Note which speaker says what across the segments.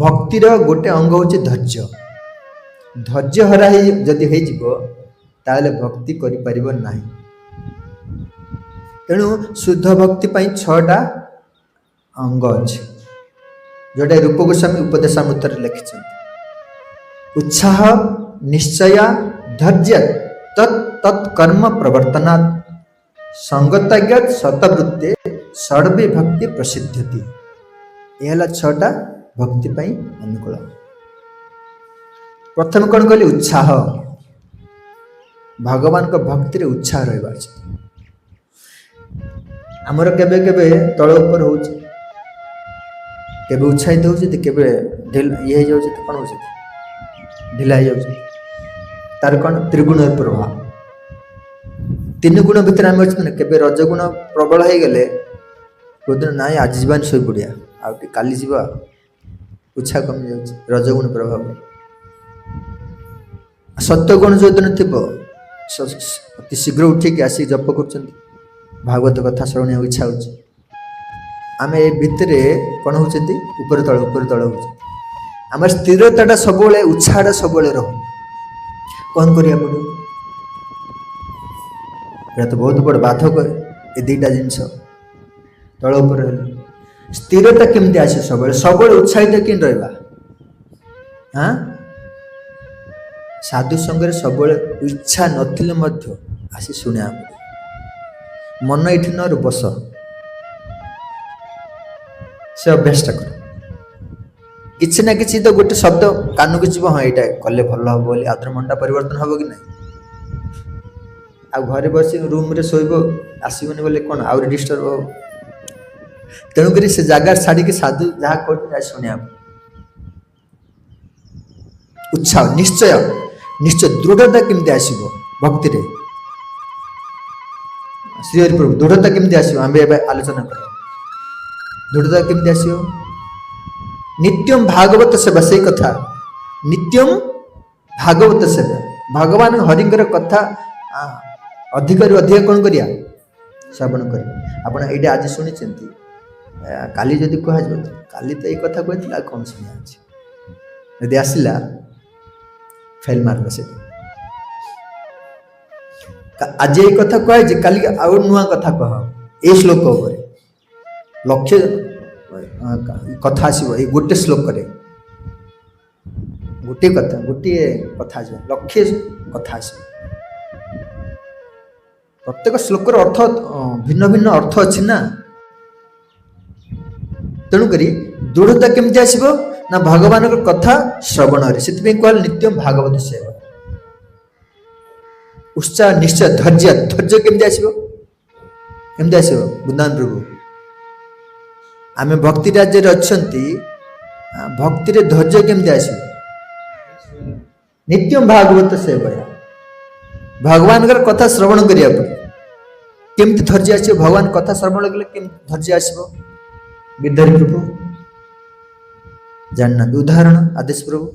Speaker 1: भक्तिर गोटे अंग हूँ धैर्य। धैर्य हरा जदि ताले भक्ति करि ना। तेणु शुद्ध भक्ति पाई 6टा अंग अच्छे जोटा रूप गोस्वामी उपदेशामृत लिखिं। उत्साह, निश्चय, धैर्य, तत्कर्म प्रवर्तनात् संगतज्ञ शतवृत्ते षड्वी भक्ति प्रसिद्धति। यह 6टा भक्ति पाई अनुकूल। प्रथम कौन कहली? उत्साह। भगवान को भक्ति रे उत्साह रहा। आमर केबे केबे तल ऊपर हो, केबे उत्साहित हो, केबे ये हो कौन हो ढिला हो तार कौन त्रिगुण प्रभाव। 3 गुण भितर आम अच्छे केबे रजगुण प्रबल हो गले दिन ना आज जीवन शोई पड़िया काली जीवा उत्साह कमी जाऊँ रजगुण प्रभाव। सत्यगुण जो दिन थी अति शीघ्र उठिक आसिक जप कर भागवत कथा श्रवण इच्छा हो आम ए भितर कौन हो ऊपर तल हो आम स्थिरता सब उत्साहटा सब रहो कौन करिया पड़ो। तो बहुत बड़ बाधक ए 2टा जिनस तल ऊपर स्थिरता केमती आसे सब उत्साहित कि रहा। हाँ साधु संगे सब इच्छा नथिले मध्य आसी शुणा मन ये न बस से अभ्यासटा कर किसी ना किसी तो गोटे शब्द कान को जीव हाँ यहाँ कले भल हम बोली आदर मनटा परिवर्तन हम कि ना। आ घरे बस रूम रे शोब आसबनी बोले कौन आउरी डिस्टर्ब हो। तेणुक से जगार छाड़ी साधु जहाँ कर शुणा उत्साह निश्चय निश्चय दृढ़ता केमती आसो भक्ति रे। श्री हरि प्रभु दृढ़ता केमती आसो आम आलोचना कर दृढ़ता केमती आसो। नित्यम भागवत सेवा से कथा नित्यम भागवत सेवा भगवान हरिंकर कथा अधिक अधिक कौन करिया श्रवण कर। आप आज शुणी काली जदि कह काली तो ये कथा कहती कौन शुणा यदि आसला फेल मार्क से आज ये कथा कह काली आउ नुआ कथा कह ए श्लोक लक्ष्य कथा आसो ये गोटे श्लोक गोटे कथा लक्ष्य कथा आस प्रत्येक श्लोकर अर्थ भिन्न भिन्न अर्थ अच्छी ना। तेणुक दृढ़ता केमती आसो ना भगवान कथा श्रवण से कहल नित्यम भागवत सेवा। उत्साह निश्चय धैर्य धैर्य केमती आसो बुंदान प्रभु आम भक्ति राज्य अच्छा भक्ति रे धैर्य केमती आसो नित्यम भागवत सेवा भगवान कथा श्रवण करिया पड़े केमती धैर्य आसो भगवान कथा श्रवण कले केमती धैर्य आसो। गिरधारी प्रभु जानना उदाहरण आदेश प्रभु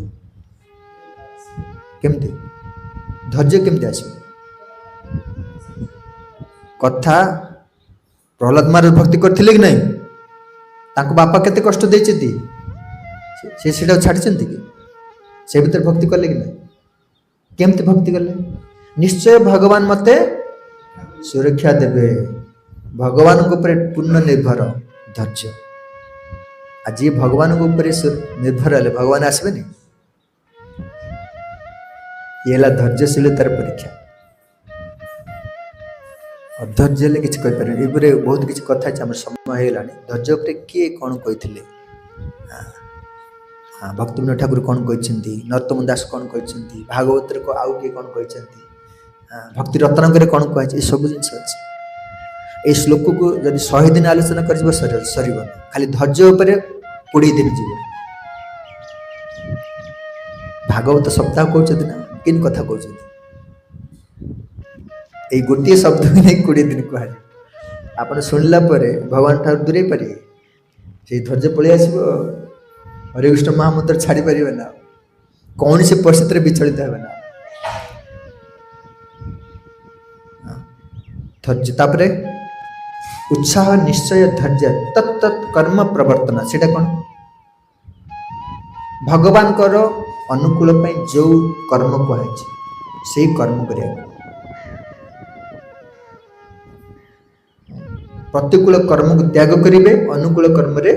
Speaker 1: केमती धैर्य केमती आसो कथा प्रहलाद महाराज भक्ति करथिले कि नहीं तांको बापा केते कष्ट देइछथि से सेटा छाड़िछन्ति कि से भीतर भक्ति कले कि नहीं केमती भक्ति कले निश्चय भगवान मते सुरक्षा देवे भगवान को ऊपर पूर्ण निर्भर धैर्य। आज ये भगवान को ऊपर निर्भर हेले भगवान आसबे नहीं ये धैर्यशीलतार परीक्षा। अधैर्य हेले किसी कहीपर बहुत किसी कथा आम समय होगा धैर्य उपर किए कौन कही भक्ति विनोद ठाकुर कौन कहते नरोत्तम दास कौन कहते भागवत को आउ किए कौन कहते भक्ति रत्नाकर कौन कहे सब जिन अच्छे ये श्लोक को जब 100 दिन आलोचना कर सर खाली धैर्य उपर 20 दिन जीव भागवत सप्ताह कहते ना किन कथा कहते ये गोटे शब्द भी नहीं 20 दिन कह आप शुणिला भगवान ठार दूरे पारे से धैर्य पलि आसो हरे कृष्ण महामंत्र छाड़ी पारे ना कौन से परिस्थिति विचलित हे ना धैर्य तापरे उत्साह निश्चय धैर्य तत्त कर्म प्रवर्तन सेटा कौन भगवानकर अनुकूल जो कर्म कहुई से कर्म करिया प्रतिकूल कर्म को त्याग करेंगे अनुकूल कर्म रे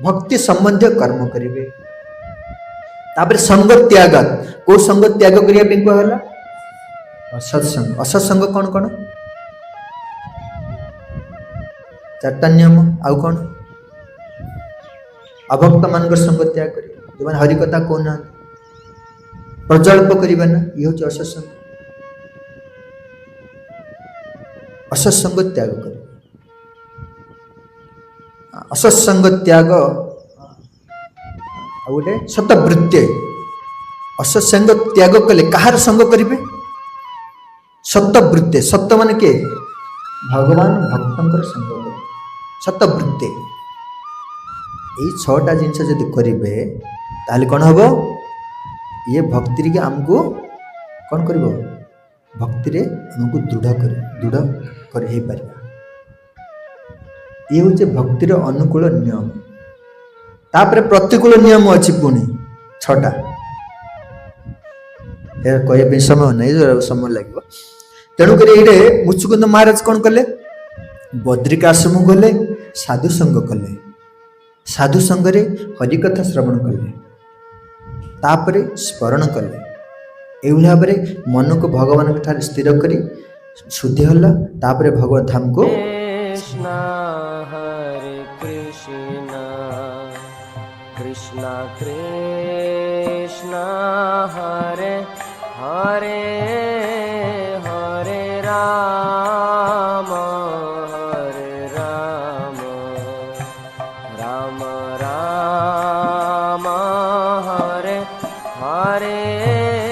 Speaker 1: भक्ति संबंधी कर्म करेंगे तापर संग त्याग को संग त्याग करने कहला असत्संग असत्संग कौन कौन चार्टा नियम आउ कौन अभक्त मान संग त्याग कर जो हरिकथा कहना प्रजल्प करना ये हूँ असत्संग असत्संग त्याग कर असत्संग त्याग गोटे सतवृत्ति असत्संग त्याग कले कहार संग करेंगे सतवृत्ति सत मान के भगवान भक्तर संग कर सतवृत्ति यही छटा जिनस जब करेंगे ताले कौन हम ये भक्ति के आमको कौन कर भक्ति रे हमको दृढ़ कर ये हूँ भक्तिर अनुकूल नियम तापर प्रतिकूल नियम अच्छी पुणी छटा कह समय नहीं समय लगे तेणुक ये मुचुकुंद महाराज कौन कले बद्रिकाश्रम गले साधु संग कले साधु संगरे हरिकथा श्रवण कले तापर स्मरण कले एभली भाव में मन को भगवान ठार स्थिर करी शुद्धि हला तापर भगवत धाम को
Speaker 2: कृष्णा हरे कृष्णा कृष्णा कृष्णा हरे हरे हरे राम राम राम हरे हरे